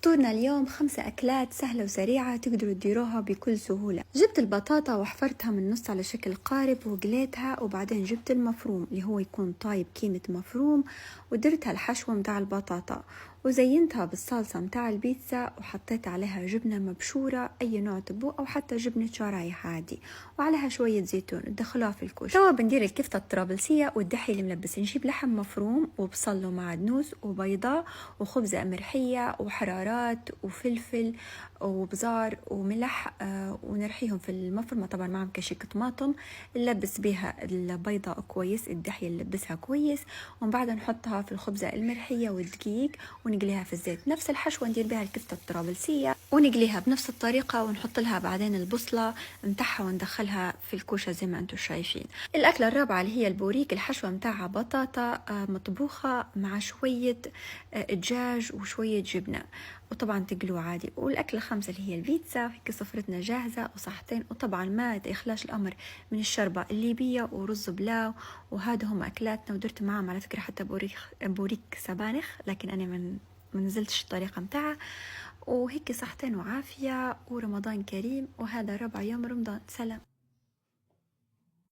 فطورنا اليوم 5 أكلات سهلة وسريعة تقدروا تديروها بكل سهولة. جبت البطاطا وحفرتها من النص على شكل قارب وقليتها، وبعدين جبت المفروم اللي هو يكون طايب كيمة مفروم، ودرتها الحشوة متاع البطاطا وزينتها بالصلصة متاع البيتزا، وحطيت عليها جبنة مبشورة أي نوع تبوه أو حتى جبنة شرايح عادي، وعليها شوية زيتون تدخلوها في الكوش. توا بندير الكفتة الطرابلسية والدحي الملبس. نجيب لحم مفروم وبصل ومعدنوس وبيضاء وخبزة قمرحية وحرارات وفلفل وبزار وملح، ونرحيهم في المفرمة طبعا مع كشك طماطم. نلبس بها البيضة كويس، الدحية نلبسها كويس، ومن بعد نحطها في الخبزة المرحية والدقيق ونقليها في الزيت. نفس الحشوة ندير بها الكفتة الطرابلسية ونقليها بنفس الطريقة، ونحط لها بعدين البصلة نتاعها وندخلها في الكوشة زي ما انتم شايفين. الأكلة الرابعة اللي هي البوريك، الحشوة متاعها بطاطا مطبوخة مع شوية دجاج وشوية جبنة، وطبعا تقلوه عادي. والأكلة الخامسة اللي هي البيتزا، هيك سفرتنا جاهزة وصحتين، وطبعا ما يخلاش الأمر من الشربة الليبية ورز بلاو. وهذا هم أكلاتنا، ودرت معهم على فكرة حتى بوريك سبانخ، لكن أنا ما نزلتش الطريقة متاعها. وهيك صحتين وعافية ورمضان كريم، وهذا رابع يوم رمضان. سلام.